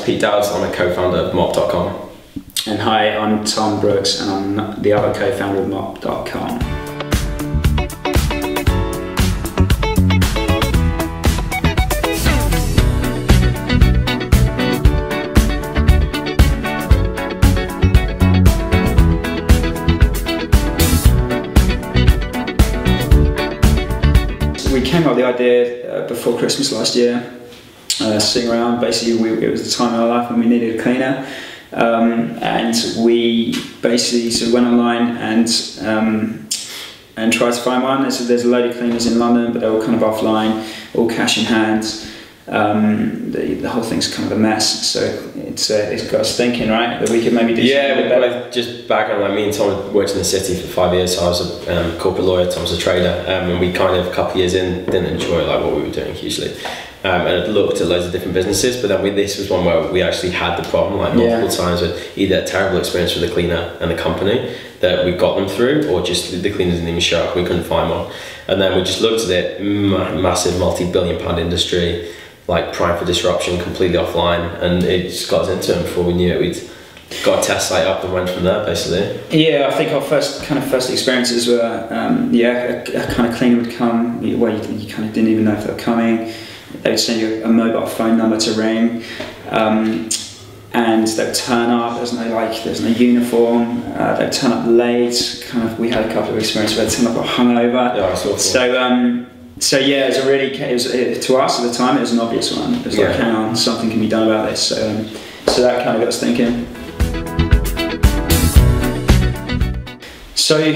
Pete Dowds, I'm a co-founder of Mopp.com. And hi, I'm Tom Brooks, and I'm the other co-founder of Mopp.com. We came up with the idea before Christmas last year, sitting around. Basically, it was the time in our life when we needed a cleaner, and we basically sort of went online and tried to find one. There's a load of cleaners in London, but they're all kind of offline, all cash in hand. The whole thing's kind of a mess, so it's got us thinking, right, that we could maybe do something better. Just background, like me and Tom worked in the city for 5 years, so I was a corporate lawyer, Tom's a trader, and we kind of a couple of years in didn't enjoy like what we were doing hugely, and had looked at loads of different businesses, but then this was one where we actually had the problem like multiple times with either a terrible experience with the cleaner and the company that we got them through, or just the cleaners didn't even show up, we couldn't find one, and then we just looked at it, massive multi-billion-pound industry, like prime for disruption, completely offline, and it just got us into it. Before we knew it, we'd got a test site up and went from there, basically. Yeah, I think our first experiences were, a kind of cleaner would come where you kind of didn't even know if they were coming. They would send you a mobile phone number to ring, and they'd turn up. There's no uniform. They'd turn up late. We had a couple of experiences where they'd turn up hungover. Yeah, I saw. So yeah, it was to us at the time, it was an obvious one. It was like, hang on, something can be done about this. So that kind of got us thinking. So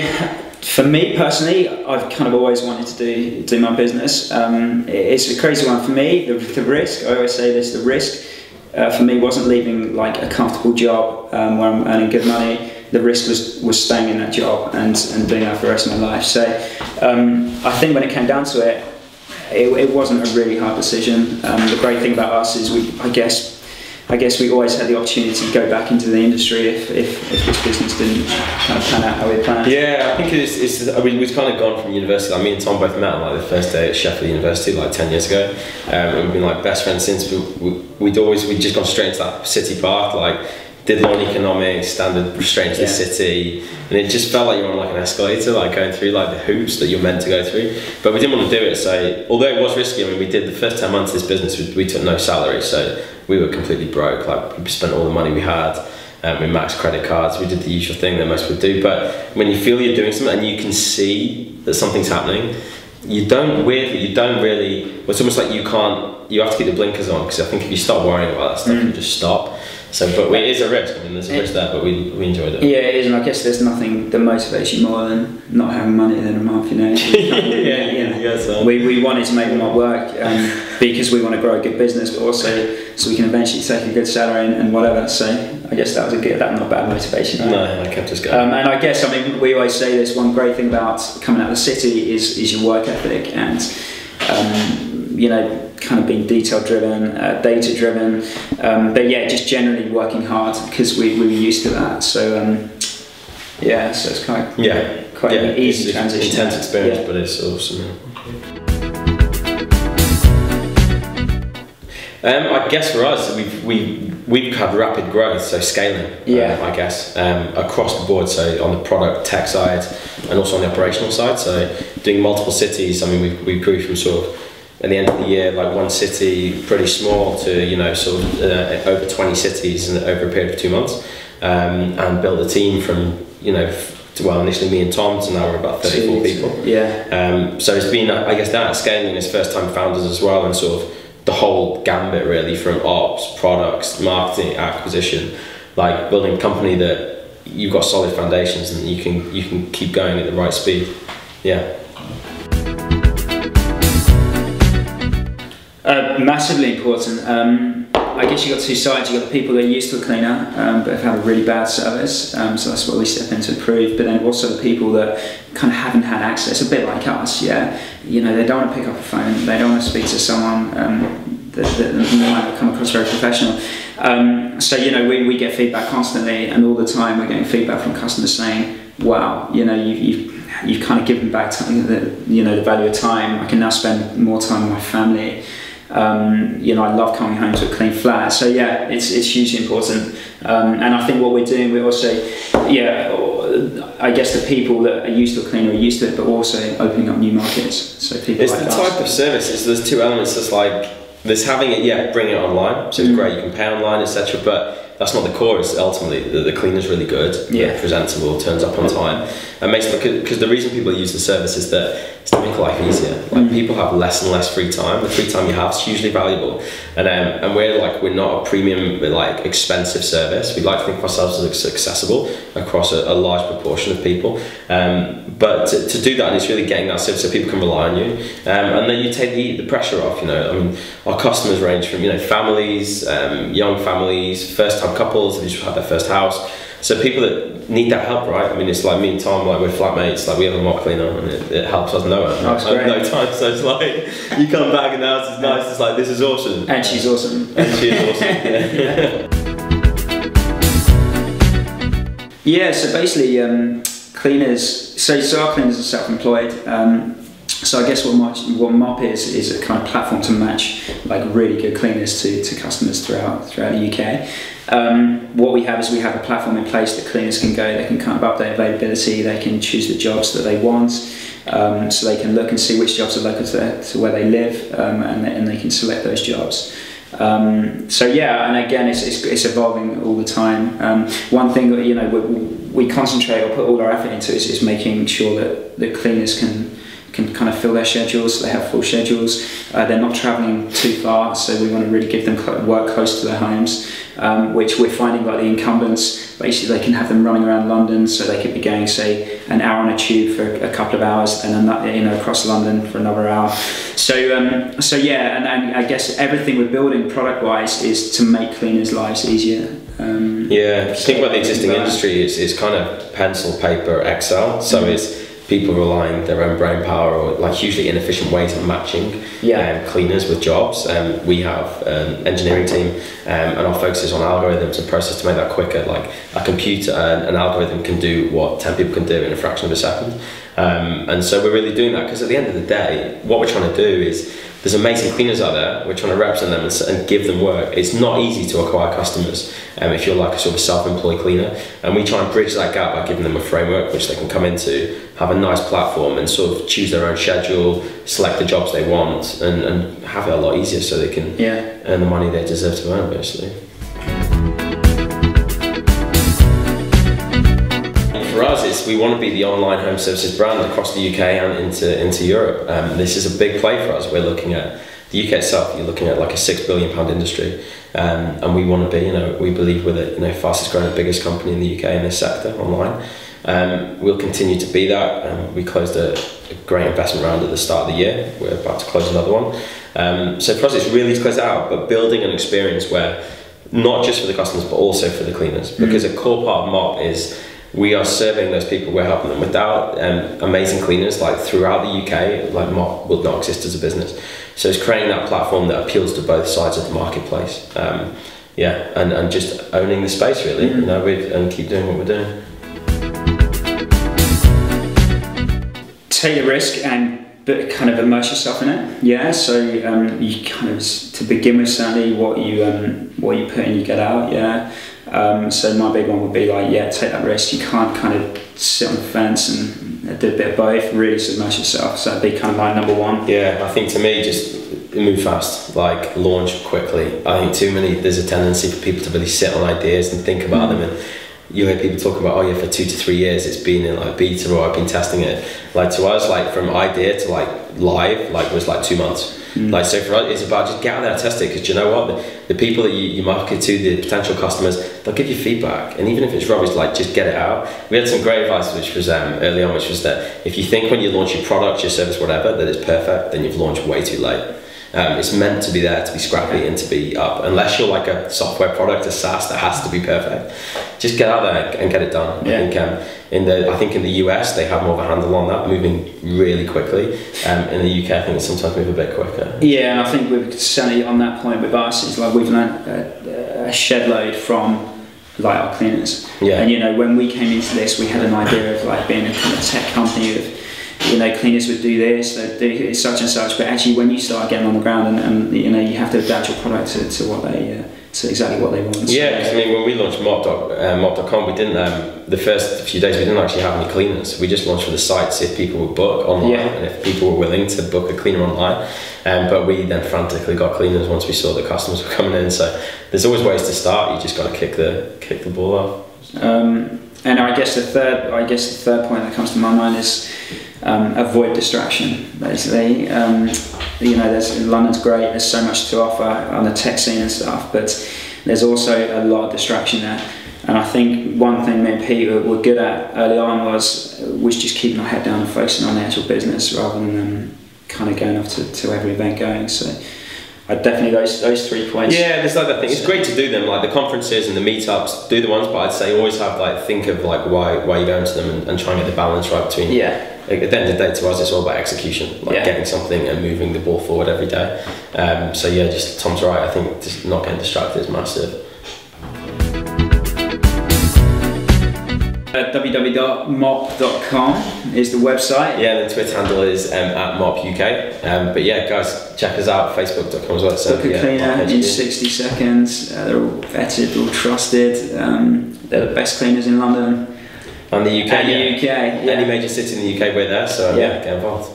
for me personally, I've kind of always wanted to do my business. It's a crazy one for me. The risk, I always say this, the risk for me wasn't leaving like a comfortable job where I'm earning good money. The risk was staying in that job and doing that for the rest of my life. So I think when it came down to it, it wasn't a really hard decision. The great thing about us is I guess we always had the opportunity to go back into the industry if this business didn't kind of pan out how we planned. Yeah, I think we've kind of gone from university. Like me and Tom both met on like the first day at Sheffield University like 10 years ago, and we've been like best friends since. We'd just gone straight into that city park, like did law and economics, standard straight into the city, and it just felt like you were on like an escalator, like going through like the hoops that you're meant to go through. But we didn't want to do it, so although it was risky, we did the first 10 months of this business, we took no salary, so we were completely broke. Like we spent all the money we had, we maxed credit cards, we did the usual thing that most would do. But when you feel you're doing something and you can see that something's happening, you don't really, it's almost like you have to keep the blinkers on, because I think if you start worrying about that stuff, you just stop. So, but it is a risk. There's a risk there, but we enjoyed it. Yeah, it is, and I guess there's nothing that motivates you more than not having money at the end of the month. We wanted to make Mopp work because we want to grow a good business, but also so we can eventually take a good salary and whatever. So I guess that was not a bad motivation. Right? No, that kept us going. And I guess we always say this. One great thing about coming out of the city is your work ethic and kind of being detail driven, data driven, but yeah, just generally working hard because we were used to that. So so it's quite an easy transition. Intense experience, but it's awesome. I guess for us, we've had rapid growth, so scaling. I guess across the board. So on the product tech side, and also on the operational side. So doing multiple cities. We grew from sort of, at the end of the year, like one city, pretty small, to over 20 cities over a period of 2 months, and built a team from initially me and Tom, so now we're about 34 people. Yeah. So it's been, I guess, that scaling as first time founders as well, and sort of the whole gambit really, from ops, products, marketing, acquisition, like building a company that you've got solid foundations and you can keep going at the right speed. Yeah. Massively important. I guess you've got two sides. You've got the people that are used to a cleaner but have had a really bad service, so that's what we step in to improve. But then also the people that kind of haven't had access, a bit like us, they don't want to pick up a phone, they don't want to speak to someone that might come across very professional. So we get feedback constantly, and all the time we're getting feedback from customers saying, wow, you've kind of given back time, the value of time. I can now spend more time with my family. You know, I love coming home to a clean flat. So yeah, it's hugely important. And I think what we're doing, we're also, I guess the people that are used to a cleaner are used to it, but also opening up new markets. So people it's like the us. type of service. There's two elements. There's like there's having it, bring it online. So it's great. You can pay online, etc. But that's not the core. It's ultimately the cleaner's really good, presentable, turns up on time, and makes because the reason people use the service is that it's to make life easier. Like people have less and less free time. The free time you have is hugely valuable, and we're not a premium like expensive service. We like to think of ourselves as accessible across a large proportion of people. But to do that, it's really getting that service so people can rely on you, and then you take the pressure off. You know, I mean, our customers range from families, young families, first-time couples that just had their first house. So people that need that help, right? I mean, it's like me and Tom, like we're flatmates, like we have a Mopp cleaner, and it helps us know it. I have no time, so it's like you come back and the house is nice. It's like this is awesome, and she's awesome. And she is awesome. Yeah. So basically, cleaners. So our cleaners are self-employed. So I guess what Mopp is a kind of platform to match like really good cleaners to customers throughout the UK. What we have is we have a platform in place that cleaners can go. They can kind of up their availability. They can choose the jobs that they want. So they can look and see which jobs are local to where they live, and they can select those jobs. So yeah, and again, it's evolving all the time. One thing that we concentrate or put all our effort into is making sure that the cleaners can kind of fill their schedules. They have full schedules. They're not travelling too far, so we want to really give them work close to their homes, which we're finding like the incumbents, basically they can have them running around London, so they could be going say an hour on a tube for a couple of hours, and then across London for another hour. So yeah, and I guess everything we're building product wise is to make cleaners' lives easier. Think about the existing industry. It's kind of pencil, paper, Excel. So it's people relying their own brain power or like hugely inefficient ways of matching cleaners with jobs. We have an engineering team, and our focus is on algorithms and process to make that quicker. Like a computer, an algorithm can do what 10 people can do in a fraction of a second. And so we're really doing that because at the end of the day, what we're trying to do is there's amazing cleaners out there. We're trying to represent them and give them work. It's not easy to acquire customers if you're like a sort of self-employed cleaner, and we try and bridge that gap by giving them a framework which they can come into, have a nice platform and sort of choose their own schedule, select the jobs they want, and have it a lot easier so they can earn the money they deserve to earn, basically. For us, we want to be the online home services brand across the UK and into Europe. This is a big play for us. We're looking at the UK itself. You're looking at like a £6 billion industry, and we want to be. We believe we're the fastest growing, biggest company in the UK in this sector online. We'll continue to be that. We closed a great investment round at the start of the year. We're about to close another one. So for us, it's really to close it out, but building an experience where not just for the customers but also for the cleaners, because a core part of Mopp is we are serving those people, we're helping them. Without amazing cleaners like throughout the UK, like Mopp would not exist as a business. So it's creating that platform that appeals to both sides of the marketplace. And just owning the space really, and keep doing what we're doing. Take the risk and kind of immerse yourself in it. So you kind of, to begin with, certainly what you put in, you get out. So my big one would be like, take that risk. You can't kind of sit on the fence and do a bit of both. Really submerge yourself. So that'd be kind of my number one. I think to me, just move fast, like launch quickly. I think there's a tendency for people to really sit on ideas and think about them, and you hear people talk about, for 2 to 3 years it's been in like beta, or I've been testing it. Like to us, like from idea to like live, like was like 2 months. Like so for us, it's about just get out there and test it, because you know what, the people that you market to, the potential customers, they'll give you feedback, and even if it's rubbish, like just get it out. We had some great advice which was early on, which was that if you think when you launch your product, your service, whatever, that it's perfect, then you've launched way too late. It's meant to be there to be scrappy and to be up. Unless you're like a software product, a SaaS that has to be perfect, just get out there and get it done. I think in the US they have more of a handle on that, moving really quickly. In the UK, I think they sometimes move a bit quicker. And I think we're certainly on that point with us. It's like we've learned a shed load from like our cleaners. And when we came into this, we had an idea of like being a kind of tech company with you know, cleaners would do this, they'd do such and such, but actually when you start getting on the ground and you know, you have to adapt your product to what they to exactly what they want. Yeah, because I mean, when we launched Mopp.com, we didn't, the first few days we didn't actually have any cleaners. We just launched for the site, see if people would book online, and if people were willing to book a cleaner online. But we then frantically got cleaners once we saw that customers were coming in. So there's always ways to start. You just got to kick the ball off. And I guess the third point that comes to my mind is avoid distraction. Basically, you know, London's great. There's so much to offer on the tech scene and stuff, but there's also a lot of distraction there. And I think one thing me and Pete were good at early on was just keeping our head down and focusing on the actual business rather than kind of going off to every event going. So I definitely those 3 points. Yeah, there's like that thing. It's great to do them, like the conferences and the meetups. Do the ones, but I'd say always have think of why you're going to them and try and get the balance right between. Yeah. Like, at the end of the day, to us, it's all about execution, getting something and moving the ball forward every day. So yeah, just Tom's right. I think just not getting distracted is massive. www.mopp.com is the website. Yeah, the Twitter handle is at MoppUK. But yeah, guys, check us out, Facebook.com as well. So, book a cleaner in 60 seconds. They're all vetted, all trusted. They're the best cleaners in London. And the UK. And the UK. Any major city in the UK, we're there. So yeah, get involved.